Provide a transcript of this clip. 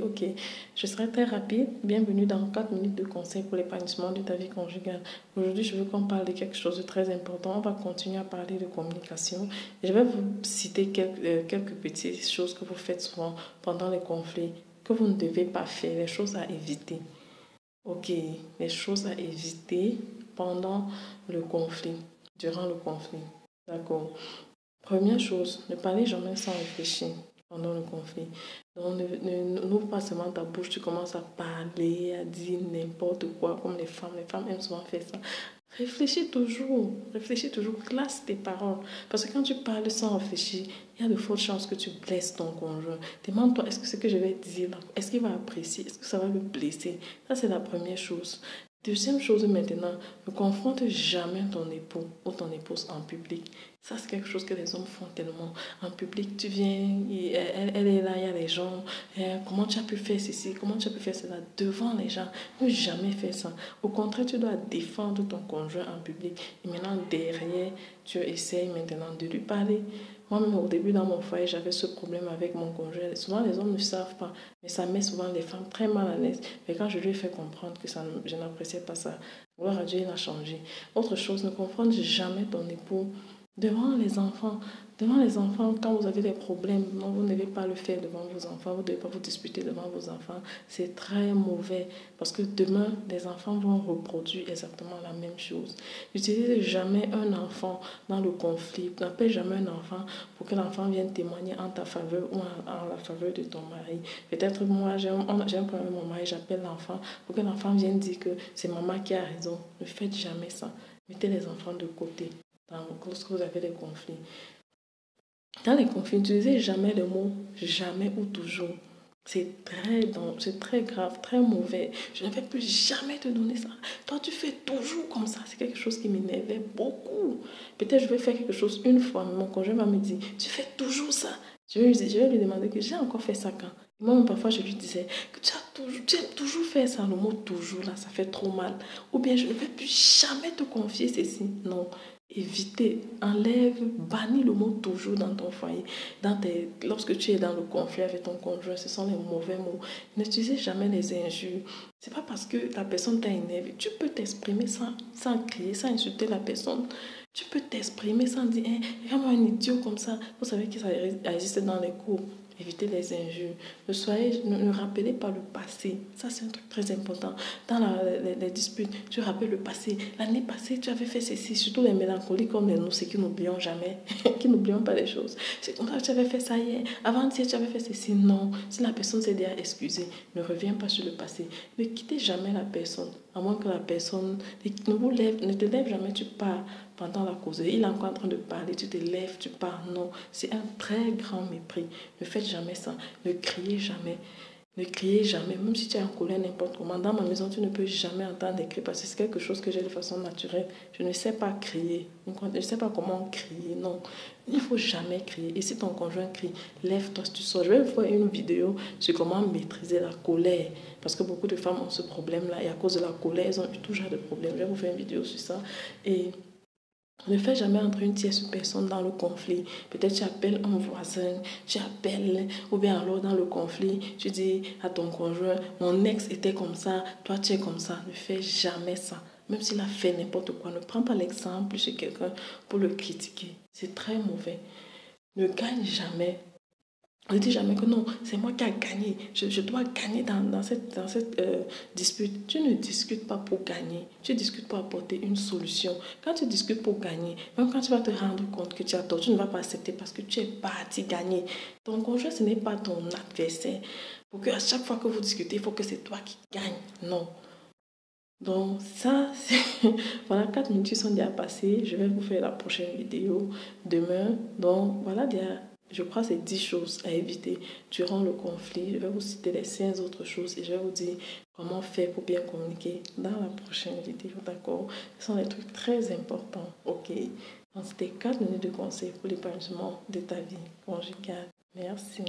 Ok, je serai très rapide. Bienvenue dans 4 minutes de conseils pour l'épanouissement de ta vie conjugale. Aujourd'hui, je veux qu'on parle de quelque chose de très important. On va continuer à parler de communication. Je vais vous citer quelques petites choses que vous faites souvent pendant les conflits, que vous ne devez pas faire, les choses à éviter. Ok, les choses à éviter pendant le conflit, durant le conflit. D'accord. Première chose, ne parlez jamais sans réfléchir pendant le conflit. Donc, n'ouvre pas seulement ta bouche, tu commences à parler, à dire n'importe quoi, comme les femmes. Les femmes aiment souvent faire ça. Réfléchis toujours, classe tes paroles. Parce que quand tu parles sans réfléchir, il y a de fortes chances que tu blesses ton conjoint. Demande-toi, est-ce que ce que je vais dire, est-ce qu'il va apprécier, est-ce que ça va le blesser? Ça, c'est la première chose. Deuxième chose maintenant, ne confronte jamais ton époux ou ton épouse en public. Ça, c'est quelque chose que les hommes font tellement. En public, tu viens, elle est là, il y a les gens. Comment tu as pu faire ceci? Comment tu as pu faire cela? Devant les gens, ne jamais faire ça. Au contraire, tu dois défendre ton conjoint en public. Et maintenant, derrière, tu essayes maintenant de lui parler. Moi-même, au début, dans mon foyer, j'avais ce problème avec mon conjoint. Souvent, les hommes ne savent pas, mais ça met souvent les femmes très mal à l'aise. Mais quand je lui ai fait comprendre que je n'appréciais pas ça, gloire à Dieu, il a changé. Autre chose, ne confronte jamais ton époux devant les enfants. Devant les enfants, quand vous avez des problèmes, non, vous ne devez pas le faire devant vos enfants, vous ne devez pas vous disputer devant vos enfants. C'est très mauvais parce que demain, les enfants vont reproduire exactement la même chose. N'utilisez jamais un enfant dans le conflit. N'appelle jamais un enfant pour que l'enfant vienne témoigner en ta faveur ou en la faveur de ton mari. Peut-être moi, j'ai un problème avec mon mari, j'appelle l'enfant pour que l'enfant vienne dire que c'est maman qui a raison. Ne faites jamais ça. Mettez les enfants de côté lorsque vous avez des conflits. Dans les conflits, n'utilisez jamais le mot jamais ou toujours. C'est très grave, très mauvais. Je ne vais plus jamais te donner ça. Toi, tu fais toujours comme ça. C'est quelque chose qui m'énervait beaucoup. Peut-être je vais faire quelque chose une fois, mais mon conjoint va me dire, tu fais toujours ça. Je vais lui demander que j'ai encore fait ça quand. Moi, parfois, je lui disais que tu aimes toujours faire ça. Le mot toujours, là, ça fait trop mal. Ou bien, je ne vais plus jamais te confier ceci. Non. Évitez, enlève, bannis le mot toujours dans ton foyer. Lorsque tu es dans le conflit avec ton conjoint, ce sont les mauvais mots. N'utilisez jamais les injures. C'est pas parce que la personne t'a énervé. Tu peux t'exprimer sans crier, sans insulter la personne. Tu peux t'exprimer sans dire, regarde-moi un idiot comme ça. Vous savez que ça existe dans les cours. Évitez les injures. Ne rappelez pas le passé. Ça, c'est un truc très important. Dans les disputes, tu rappelles le passé. L'année passée, tu avais fait ceci. Surtout les mélancoliques comme nous, c'est qui n'oublions jamais. Qui n'oublions pas les choses. C'est comme ça que tu avais fait ça hier. Avant-hier, tu avais fait ceci. Non. Si la personne s'est déjà excusée, ne reviens pas sur le passé. Ne quittez jamais la personne. À moins que la personne ne te lève jamais, tu pars pendant la causerie. Il est encore en train de parler, tu te lèves, tu pars. Non, c'est un très grand mépris. Ne faites jamais ça. Ne criez jamais. Ne criez jamais, même si tu es en colère n'importe comment. Dans ma maison, tu ne peux jamais entendre des cris parce que c'est quelque chose que j'ai de façon naturelle. Je ne sais pas crier. Je ne sais pas comment crier. Non, il ne faut jamais crier. Et si ton conjoint crie, lève-toi, tu sors. Je vais vous faire une vidéo sur comment maîtriser la colère. Parce que beaucoup de femmes ont ce problème-là. Et à cause de la colère, elles ont eu tout genre de problèmes. Je vais vous faire une vidéo sur ça. Et ne fais jamais entrer une tierce personne dans le conflit. Peut-être tu appelles un voisin, tu appelles, ou bien alors dans le conflit, tu dis à ton conjoint, mon ex était comme ça, toi tu es comme ça. Ne fais jamais ça. Même s'il a fait n'importe quoi, ne prends pas l'exemple chez quelqu'un pour le critiquer. C'est très mauvais. Ne gagne jamais. Ne dis jamais que non, c'est moi qui ai gagné. Je dois gagner dans cette dispute. Tu ne discutes pas pour gagner. Tu discutes pour apporter une solution. Quand tu discutes pour gagner, même quand tu vas te rendre compte que tu as tort, tu ne vas pas accepter parce que tu es parti gagner. Ton conjoint, ce n'est pas ton adversaire. Pour que à chaque fois que vous discutez, il faut que c'est toi qui gagne. Non. Donc ça, voilà, 4 minutes qui sont déjà passées. Je vais vous faire la prochaine vidéo demain. Donc voilà, je crois que c'est 10 choses à éviter durant le conflit. Je vais vous citer les 5 autres choses et je vais vous dire comment faire pour bien communiquer dans la prochaine vidéo, d'accord? Ce sont des trucs très importants, ok? Donc c'était 4 minutes de conseils pour l'épanouissement de ta vie conjugale. Merci.